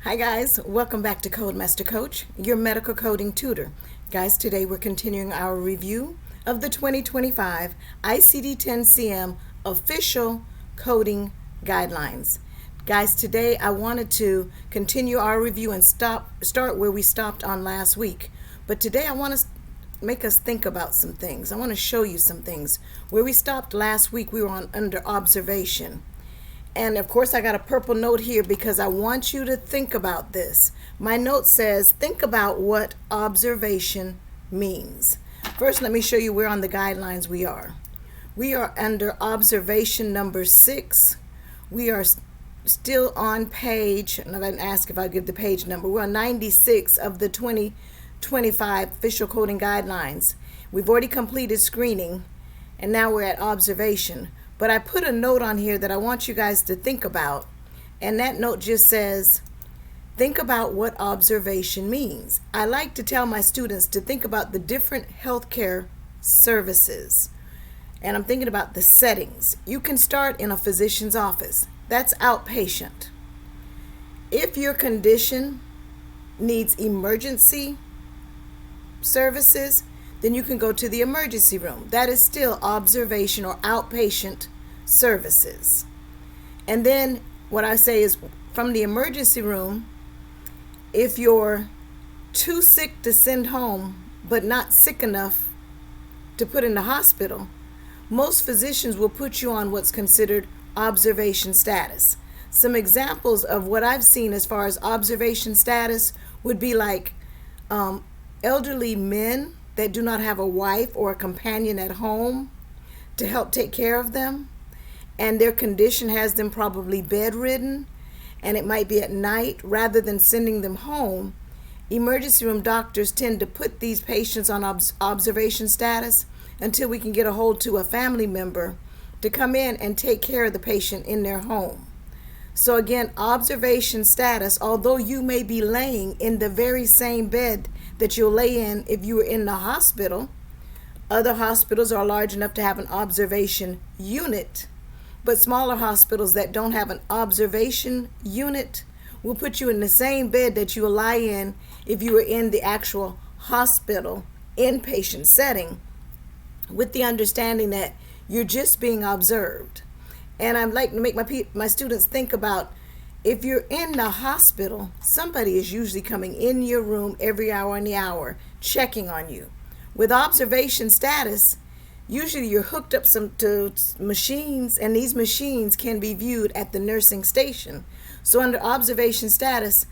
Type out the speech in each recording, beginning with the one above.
Hi guys, welcome back to Codemaster Coach, your medical coding tutor. Guys, today we're continuing our review of the 2025 ICD-10-CM official coding guidelines. Guys, today I wanted to continue our review and start where we stopped on last week. But today I want to make us think about some things. I want to show you some things. Where we stopped last week, we were under observation. And of course, I got a purple note here because I want you to think about this. My note says, think about what observation means. First, let me show you where on the guidelines we are. We are under observation number 6. We are still on page, and I didn't ask if I give the page number. We're on 96 of the 2025 official coding guidelines. We've already completed screening, and now we're at observation. But I put a note on here that I want you guys to think about, and that note just says, think about what observation means. I like to tell my students to think about the different healthcare services, and I'm thinking about the settings. You can start in a physician's office. That's outpatient. If your condition needs emergency services, then you can go to the emergency room. That is still observation or outpatient services. And then what I say is, from the emergency room, if you're too sick to send home but not sick enough to put in the hospital, most physicians will put you on what's considered observation status. Some examples of what I've seen as far as observation status would be like elderly men that do not have a wife or a companion at home to help take care of them, and their condition has them probably bedridden, and it might be at night. Rather than sending them home, emergency room doctors tend to put these patients on observation status until we can get a hold to a family member to come in and take care of the patient in their home. So again, observation status, although you may be laying in the very same bed that you'll lay in if you were in the hospital. Other hospitals are large enough to have an observation unit, but smaller hospitals that don't have an observation unit will put you in the same bed that you will lie in if you were in the actual hospital inpatient setting, with the understanding that you're just being observed. And I'd like to make my students think about, if you're in the hospital, somebody is usually coming in your room every hour on the hour, checking on you. With observation status, usually you're hooked up to machines, and these machines can be viewed at the nursing station. So under observation status,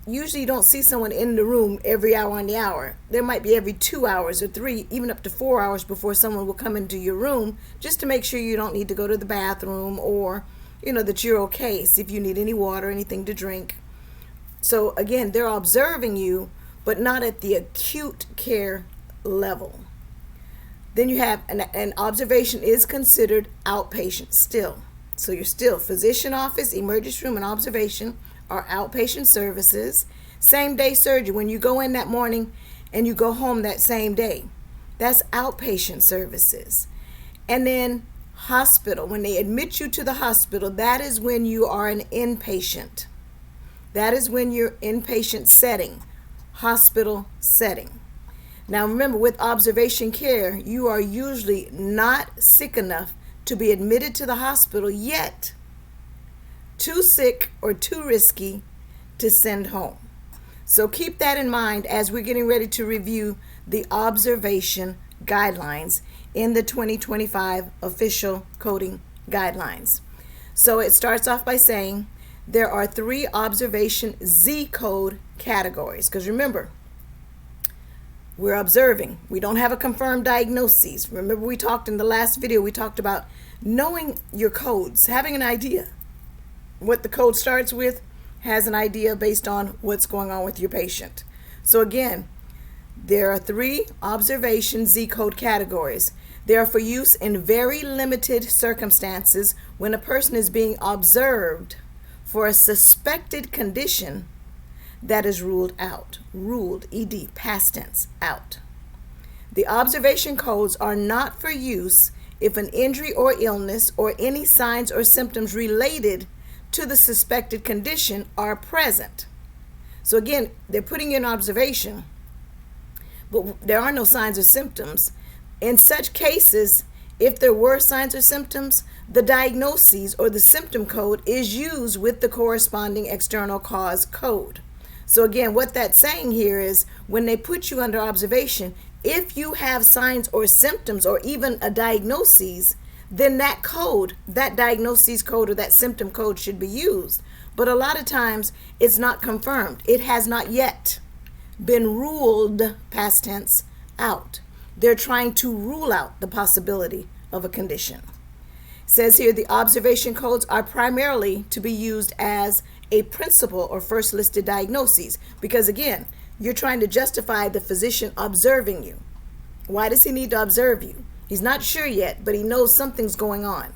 usually you don't see someone in the room every hour on the hour. There might be every 2 hours or 3, even up to 4 hours before someone will come into your room, just to make sure you don't need to go to the bathroom, or that you're okay, see if you need any water, anything to drink. So again, they're observing you, but not at the acute care level. Then you have an observation is considered outpatient still. So you're still physician office, emergency room, and observation are outpatient services. Same day surgery, when you go in that morning and you go home that same day, that's outpatient services. And then hospital, when they admit you to the hospital, that is when you are an inpatient. That is when you're inpatient setting, hospital setting. Now remember, with observation care, you are usually not sick enough to be admitted to the hospital, yet too sick or too risky to send home. So keep that in mind as we're getting ready to review the observation guidelines in the 2025 official coding guidelines. So it starts off by saying there are 3 observation Z code categories, because remember, we're observing. We don't have a confirmed diagnosis. Remember, we talked in the last video, we talked about knowing your codes, having an idea. What the code starts with has an idea based on what's going on with your patient. So again, there are 3 observation Z code categories. They are for use in very limited circumstances when a person is being observed for a suspected condition that is ruled out. Ruled, ED, past tense, out. The observation codes are not for use if an injury or illness or any signs or symptoms related to the suspected condition are present. So again, they're putting you in observation, but there are no signs or symptoms. In such cases, if there were signs or symptoms, the diagnoses or the symptom code is used with the corresponding external cause code. So again, what that's saying here is when they put you under observation, if you have signs or symptoms or even a diagnosis, then that code, that diagnosis code or that symptom code should be used. But a lot of times it's not confirmed. It has not yet been ruled, past tense, out. They're trying to rule out the possibility of a condition. It says here the observation codes are primarily to be used as a principal or first listed diagnoses, because again, you're trying to justify the physician observing you. Why does he need to observe you? He's not sure yet, but he knows something's going on.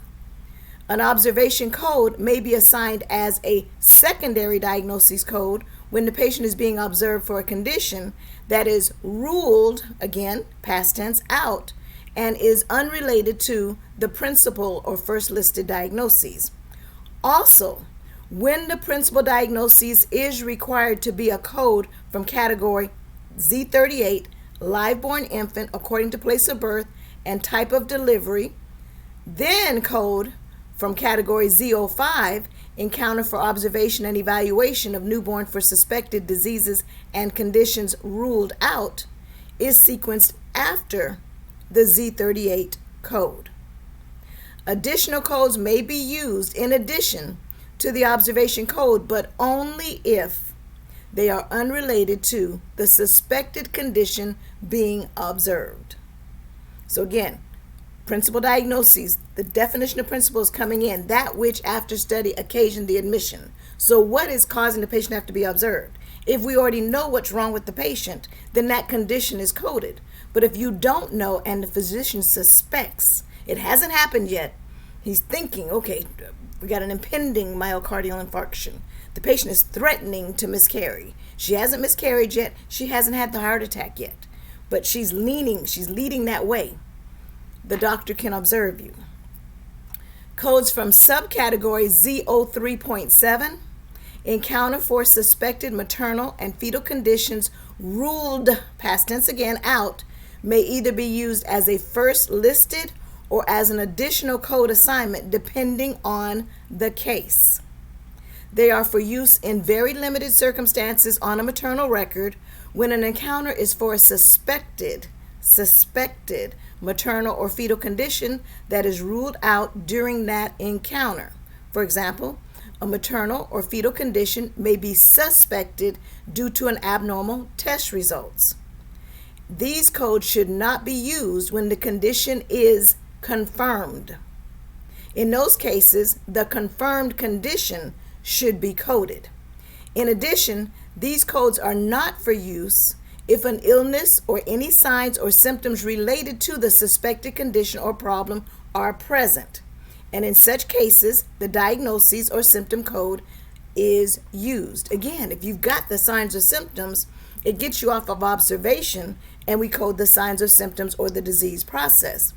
An observation code may be assigned as a secondary diagnosis code when the patient is being observed for a condition that is ruled, again, past tense, out, and is unrelated to the principal or first listed diagnoses. Also, when the principal diagnosis is required to be a code from category Z38, live-born infant according to place of birth and type of delivery, then code from category Z05, encounter for observation and evaluation of newborn for suspected diseases and conditions ruled out, is sequenced after the Z38 code. Additional codes may be used in addition to the observation code, but only if they are unrelated to the suspected condition being observed. So again, principal diagnoses, the definition of principal is coming in, that which after study occasioned the admission. So what is causing the patient to have to be observed? If we already know what's wrong with the patient, then that condition is coded. But if you don't know and the physician suspects, it hasn't happened yet, he's thinking, okay, we got an impending myocardial infarction. The patient is threatening to miscarry. She hasn't miscarried yet. She hasn't had the heart attack yet. But she's leading that way. The doctor can observe you. Codes from subcategory Z03.7, encounter for suspected maternal and fetal conditions ruled, past tense again, out, may either be used as a first listed or as an additional code assignment depending on the case. They are for use in very limited circumstances on a maternal record when an encounter is for a suspected maternal or fetal condition that is ruled out during that encounter. For example, a maternal or fetal condition may be suspected due to an abnormal test results. These codes should not be used when the condition is confirmed. In those cases, the confirmed condition should be coded. In addition, these codes are not for use if an illness or any signs or symptoms related to the suspected condition or problem are present. And in such cases, the diagnosis or symptom code is used. Again, if you've got the signs or symptoms, it gets you off of observation and we code the signs or symptoms or the disease process.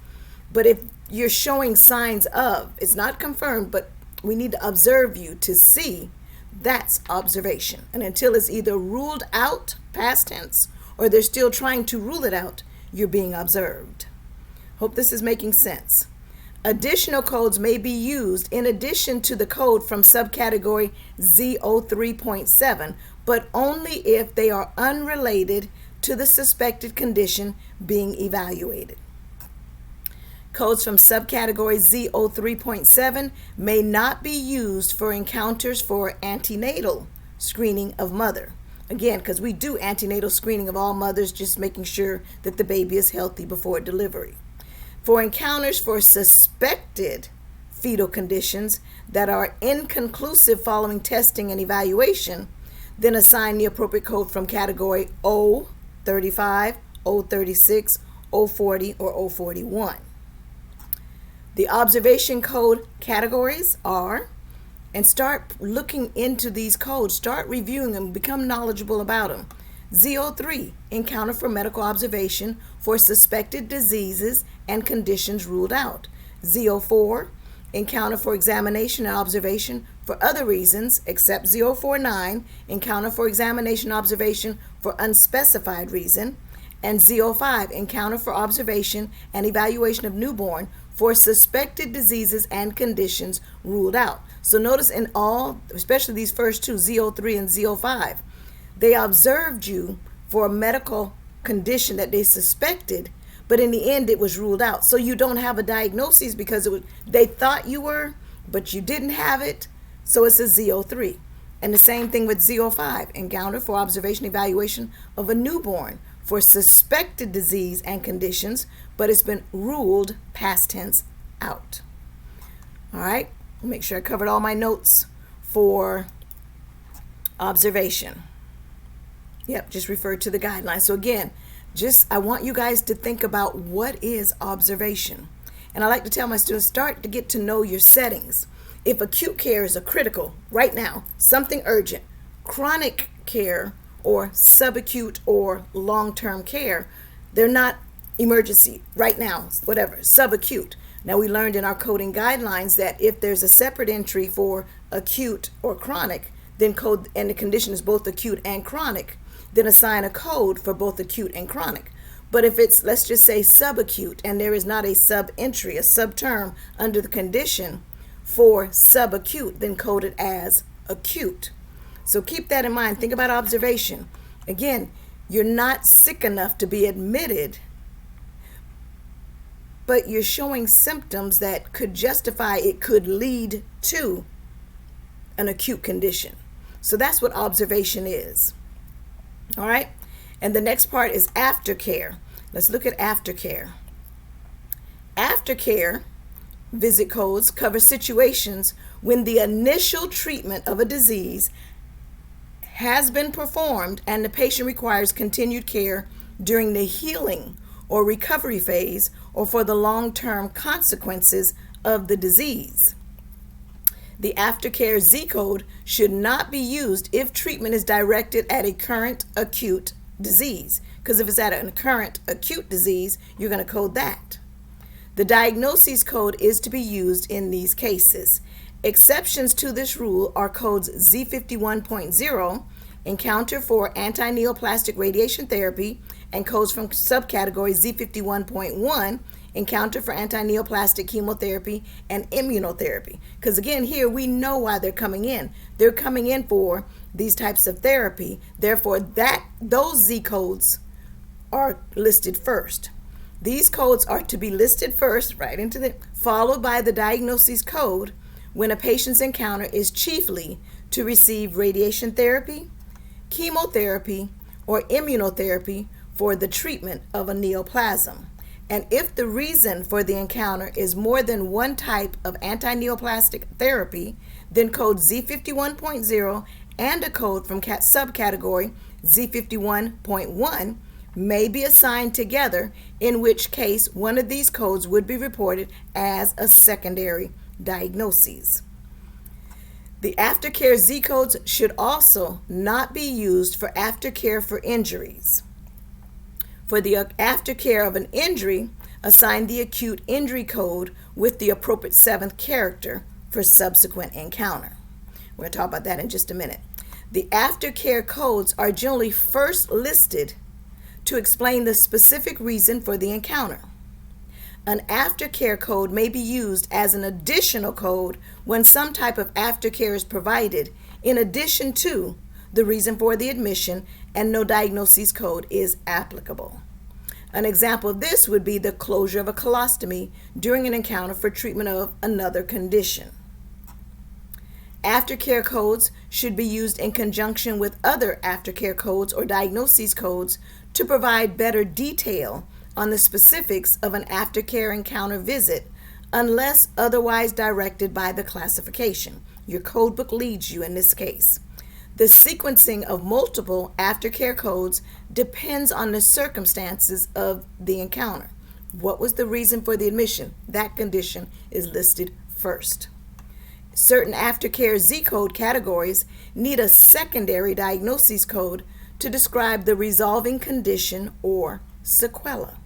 But if you're showing signs of, it's not confirmed, but we need to observe you to see, that's observation. And until it's either ruled out, past tense, or they're still trying to rule it out, you're being observed. Hope this is making sense. Additional codes may be used in addition to the code from subcategory Z03.7, but only if they are unrelated to the suspected condition being evaluated. Codes from subcategory Z03.7 may not be used for encounters for antenatal screening of mother. Again, because we do antenatal screening of all mothers, just making sure that the baby is healthy before delivery. For encounters for suspected fetal conditions that are inconclusive following testing and evaluation, then assign the appropriate code from category O35, O36, O40, or O41. The observation code categories are, and start looking into these codes, start reviewing them, become knowledgeable about them. Z03, encounter for medical observation for suspected diseases and conditions ruled out. Z04, encounter for examination and observation for other reasons except 049, encounter for examination and observation for unspecified reason, and 05, encounter for observation and evaluation of newborn for suspected diseases and conditions ruled out. So notice in all, especially these first two, 03 and 05, they observed you for a medical condition that they suspected, but in the end it was ruled out. So you don't have a diagnosis because they thought you were, but you didn't have it, so it's a 03. And the same thing with 05, encounter for observation evaluation of a newborn for suspected disease and conditions, but it's been ruled, past tense, out. All right, I'll make sure I covered all my notes for observation. Yep, just refer to the guidelines. So again, I want you guys to think about what is observation. And I like to tell my students, start to get to know your settings. If acute care is a critical, right now, something urgent, chronic care or subacute or long-term care, they're not emergency right now, whatever, subacute. Now we learned in our coding guidelines that if there's a separate entry for acute or chronic, then code, and the condition is both acute and chronic, then assign a code for both acute and chronic. But if it's, let's just say, subacute, and there is not a sub-entry, a sub-term under the condition for subacute, then code it as acute. So keep that in mind. Think about observation. Again, you're not sick enough to be admitted, but you're showing symptoms that could justify, it could lead to an acute condition. So that's what observation is. All right? And the next part is aftercare. Let's look at aftercare. Aftercare visit codes cover situations when the initial treatment of a disease has been performed and the patient requires continued care during the healing or recovery phase or for the long-term consequences of the disease. The aftercare Z code should not be used if treatment is directed at a current acute disease, because if it's at a current acute disease, you're going to code that. The diagnosis code is to be used in these cases. Exceptions to this rule are codes Z51.0, encounter for anti-neoplastic radiation therapy, and codes from subcategory Z51.1, encounter for anti-neoplastic chemotherapy and immunotherapy. Because again, here we know why they're coming in. They're coming in for these types of therapy. Therefore, those Z codes are listed first. These codes are to be listed first, right into the, followed by the diagnosis code when a patient's encounter is chiefly to receive radiation therapy, chemotherapy, or immunotherapy for the treatment of a neoplasm. And if the reason for the encounter is more than one type of anti-neoplastic therapy, then code Z51.0 and a code from subcategory Z51.1 may be assigned together, in which case one of these codes would be reported as a secondary diagnosis. The aftercare Z codes should also not be used for aftercare for injuries. For the aftercare of an injury, assign the acute injury code with the appropriate 7th character for subsequent encounter. We're going to talk about that in just a minute. The aftercare codes are generally first listed to explain the specific reason for the encounter. An aftercare code may be used as an additional code when some type of aftercare is provided in addition to the reason for the admission and no diagnosis code is applicable. An example of this would be the closure of a colostomy during an encounter for treatment of another condition. Aftercare codes should be used in conjunction with other aftercare codes or diagnosis codes to provide better detail on the specifics of an aftercare encounter visit unless otherwise directed by the classification. Your codebook leads you in this case. The sequencing of multiple aftercare codes depends on the circumstances of the encounter. What was the reason for the admission? That condition is listed first. Certain aftercare Z code categories need a secondary diagnosis code to describe the resolving condition or sequela.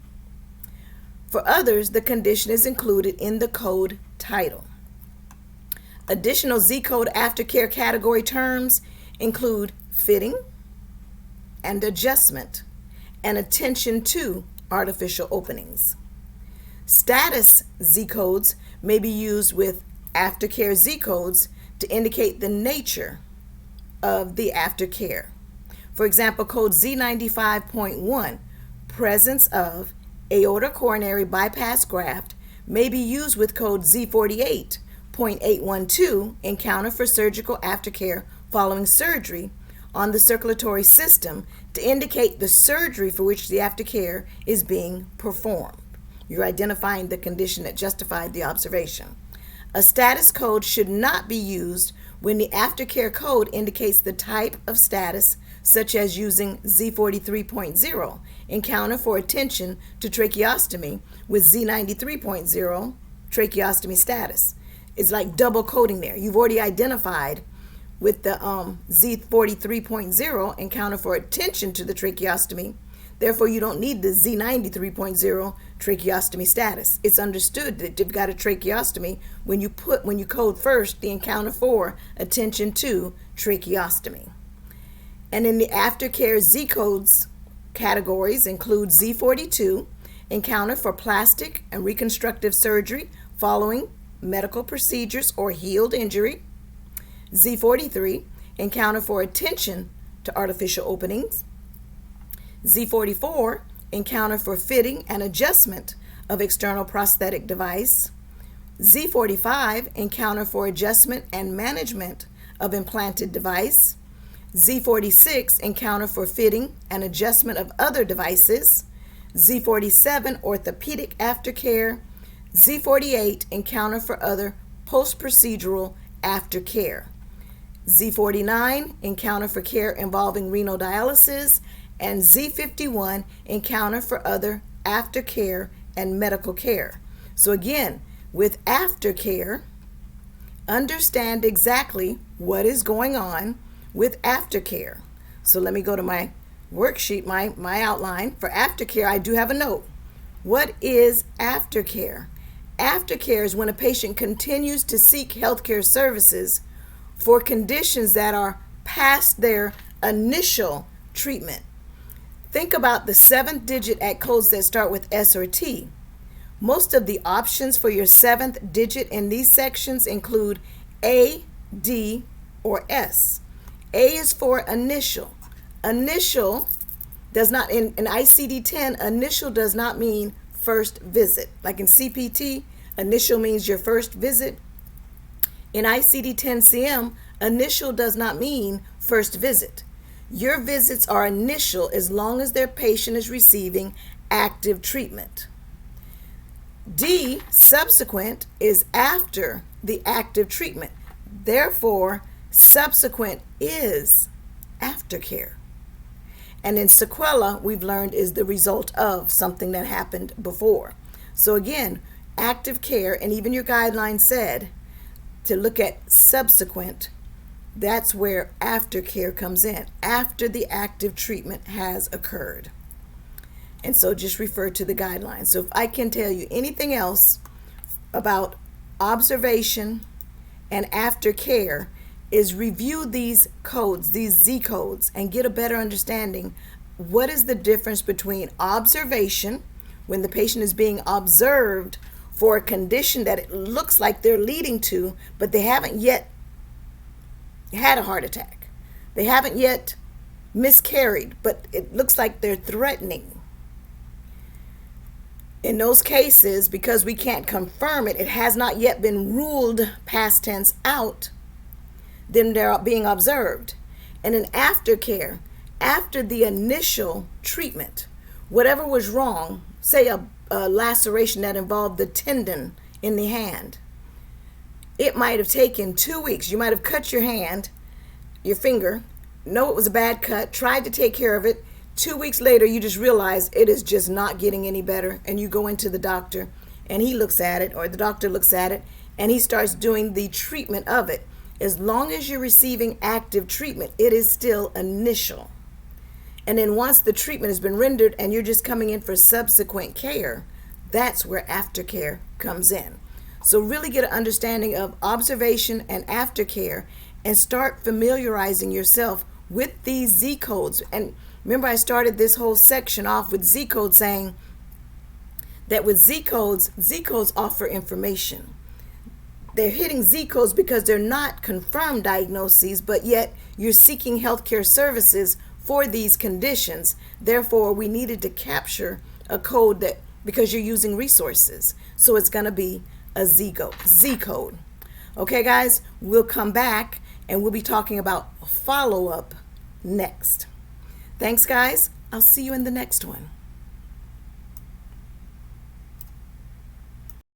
For others, the condition is included in the code title. Additional Z-code aftercare category terms include fitting and adjustment and attention to artificial openings. Status Z-codes may be used with aftercare Z-codes to indicate the nature of the aftercare. For example, code Z95.1, presence of aortic coronary bypass graft, may be used with code Z48.812, encounter for surgical aftercare following surgery on the circulatory system, to indicate the surgery for which the aftercare is being performed. You're identifying the condition that justified the observation. A status code should not be used when the aftercare code indicates the type of status, such as using Z43.0, encounter for attention to tracheostomy, with Z93.0, tracheostomy status. It's like double coding there. You've already identified with the Z43.0, encounter for attention to the tracheostomy. Therefore, you don't need the Z93.0 tracheostomy status. It's understood that you've got a tracheostomy when you code first the encounter for attention to tracheostomy. And in the aftercare Z codes categories include Z42, encounter for plastic and reconstructive surgery following medical procedures or healed injury. Z43, encounter for attention to artificial openings. Z44, encounter for fitting and adjustment of external prosthetic device. Z45, encounter for adjustment and management of implanted device. Z46, encounter for fitting and adjustment of other devices. Z47, orthopedic aftercare. Z48, encounter for other post-procedural aftercare. Z49, encounter for care involving renal dialysis. And Z51, encounter for other aftercare and medical care. So again, with aftercare, understand exactly what is going on with aftercare. So let me go to my worksheet, my outline. For aftercare, I do have a note. What is aftercare? Aftercare is when a patient continues to seek healthcare services for conditions that are past their initial treatment. Think about the 7th digit at codes that start with S or T. Most of the options for your 7th digit in these sections include A, D, or S. A is for initial. Initial does not, in ICD-10, initial does not mean first visit. Like in CPT, initial means your first visit. In ICD-10-CM, initial does not mean first visit. Your visits are initial as long as their patient is receiving active treatment. D, subsequent, is after the active treatment. Therefore, subsequent is aftercare. And in sequela, we've learned, is the result of something that happened before. So again, active care, and even your guidelines said to look at subsequent. That's where aftercare comes in, after the active treatment has occurred. And so just refer to the guidelines. So if I can tell you anything else about observation and aftercare, is review these codes, these Z codes, and get a better understanding. What is the difference between observation, when the patient is being observed for a condition that it looks like they're leading to, but they haven't yet had a heart attack. They haven't yet miscarried, but it looks like they're threatening. In those cases, because we can't confirm it, it has not yet been ruled past tense out, then they're being observed. And in aftercare, after the initial treatment, whatever was wrong, say a laceration that involved the tendon in the hand, it might have taken 2 weeks. You might have cut your hand, your finger, know it was a bad cut, tried to take care of it. 2 weeks later, you just realize it is just not getting any better, and you go into the doctor, and he looks at it, or the doctor looks at it, and he starts doing the treatment of it. As long as you're receiving active treatment, it is still initial. And then once the treatment has been rendered and you're just coming in for subsequent care, that's where aftercare comes in. So really get an understanding of observation and aftercare and start familiarizing yourself with these Z codes. And remember, I started this whole section off with Z codes, saying that with Z codes offer information. They're hitting Z codes because they're not confirmed diagnoses, but yet you're seeking healthcare services for these conditions. Therefore, we needed to capture a code that, because you're using resources. So it's going to be a Z code. Okay, guys, we'll come back and we'll be talking about follow-up next. Thanks, guys. I'll see you in the next one.